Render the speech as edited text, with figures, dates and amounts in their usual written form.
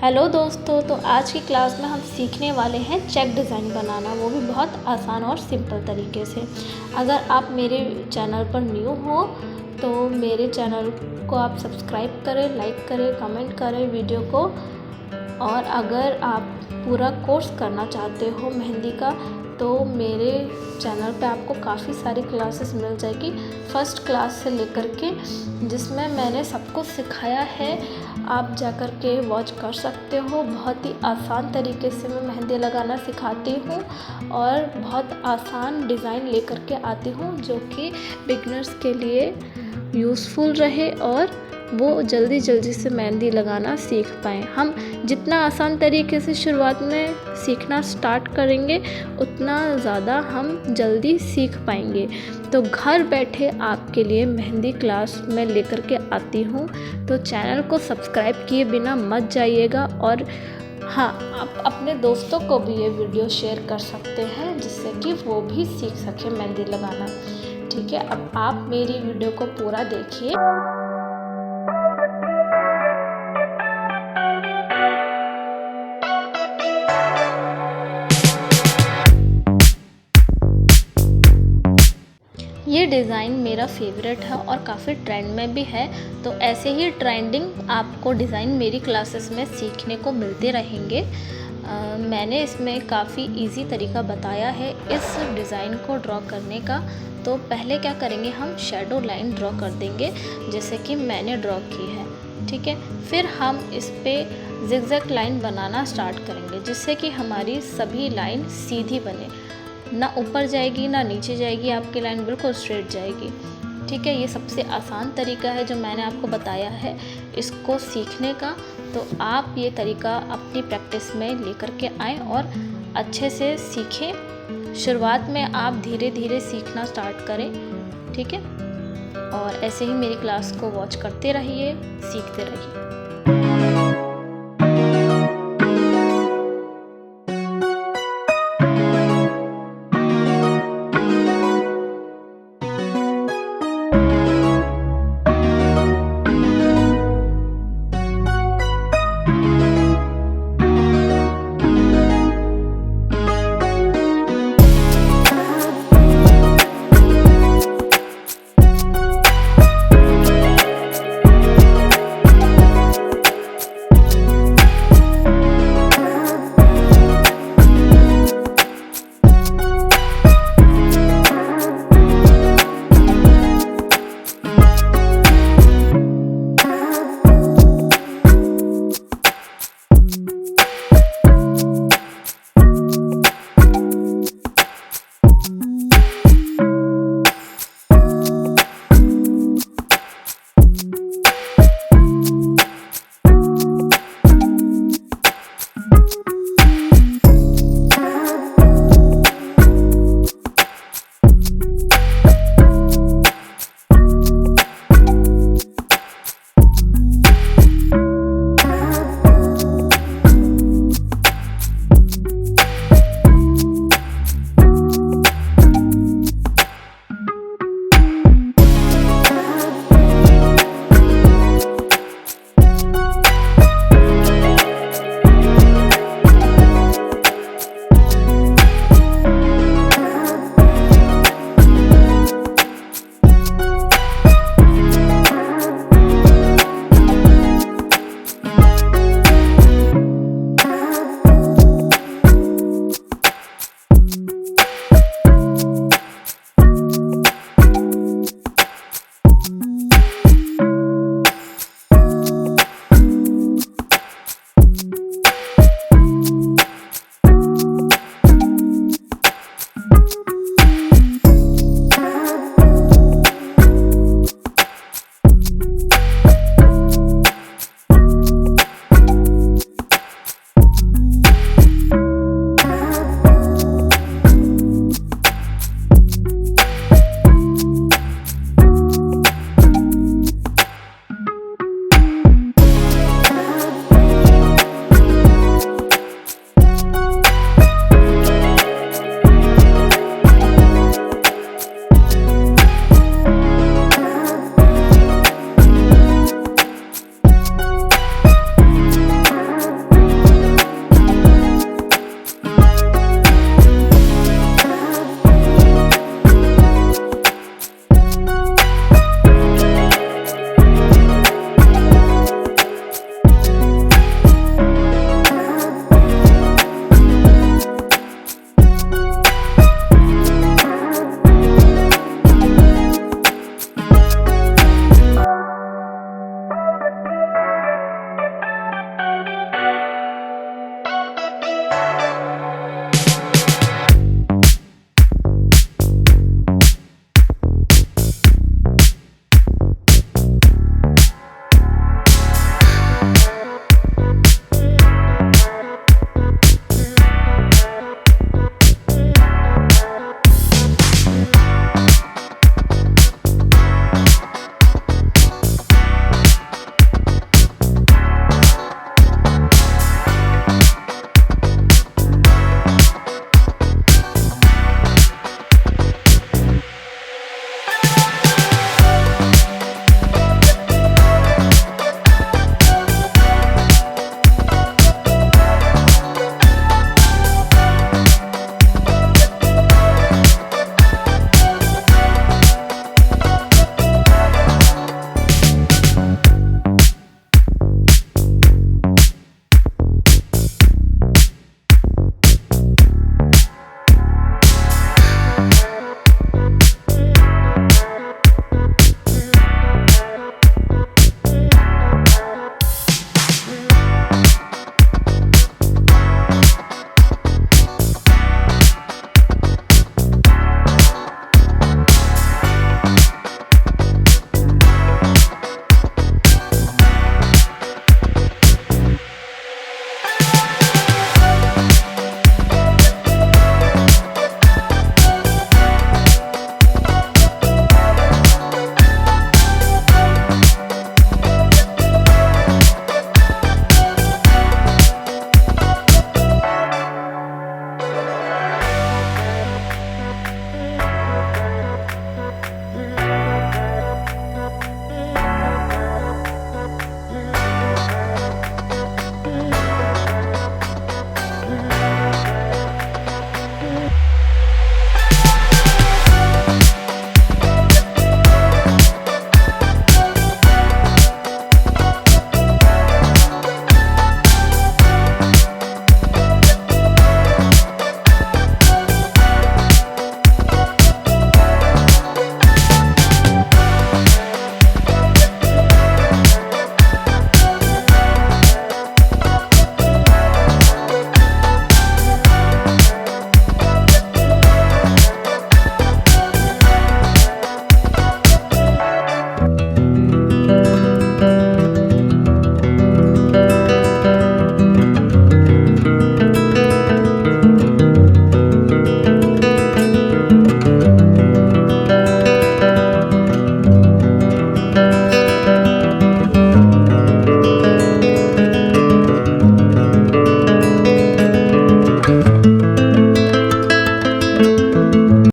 Hello दोस्तों, तो आज की क्लास में हम सीखने वाले हैं चेक डिज़ाइन बनाना, वो भी बहुत आसान और सिंपल तरीके से। अगर आप मेरे चैनल पर न्यू हो तो मेरे चैनल को आप सब्सक्राइब करें, लाइक करें, कमेंट करें वीडियो को। और अगर आप पूरा कोर्स करना चाहते हो मेहंदी का तो मेरे चैनल पे आपको काफ़ी सारी क्लासेस मिल जाएगी, फर्स्ट क्लास से लेकर के, जिसमें मैंने सब कुछ सिखाया है। आप जाकर के वॉच कर सकते हो। बहुत ही आसान तरीके से मैं मेहंदी लगाना सिखाती हूँ और बहुत आसान डिज़ाइन लेकर के आती हूँ जो कि बिगिनर्स के लिए यूज़फुल रहे और वो जल्दी जल्दी से मेहंदी लगाना सीख पाएँ। हम जितना आसान तरीके से शुरुआत में सीखना स्टार्ट करेंगे उतना ज़्यादा हम जल्दी सीख पाएंगे। तो घर बैठे आपके लिए मेहंदी क्लास मैं लेकर के आती हूँ, तो चैनल को सब्सक्राइब किए बिना मत जाइएगा। और हाँ, आप अपने दोस्तों को भी ये वीडियो शेयर कर सकते हैं जिससे कि वो भी सीख सके मेहंदी लगाना। ठीक है, अब आप मेरी वीडियो को पूरा देखिए। ये डिज़ाइन मेरा फेवरेट है और काफ़ी ट्रेंड में भी है, तो ऐसे ही ट्रेंडिंग आपको डिज़ाइन मेरी क्लासेस में सीखने को मिलते रहेंगे। मैंने इसमें काफ़ी इजी तरीका बताया है इस डिज़ाइन को ड्रॉ करने का। तो पहले क्या करेंगे, हम शैडो लाइन ड्रॉ कर देंगे जैसे कि मैंने ड्रॉ की है। ठीक है, फिर हम इस पर जिगजैग लाइन बनाना स्टार्ट करेंगे जिससे कि हमारी सभी लाइन सीधी बने, ना ऊपर जाएगी ना नीचे जाएगी, आपकी लाइन बिल्कुल स्ट्रेट जाएगी। ठीक है, ये सबसे आसान तरीका है जो मैंने आपको बताया है इसको सीखने का। तो आप ये तरीका अपनी प्रैक्टिस में लेकर के आएँ और अच्छे से सीखें। शुरुआत में आप धीरे धीरे सीखना स्टार्ट करें। ठीक है, और ऐसे ही मेरी क्लास को वॉच करते रहिए, सीखते रहिए।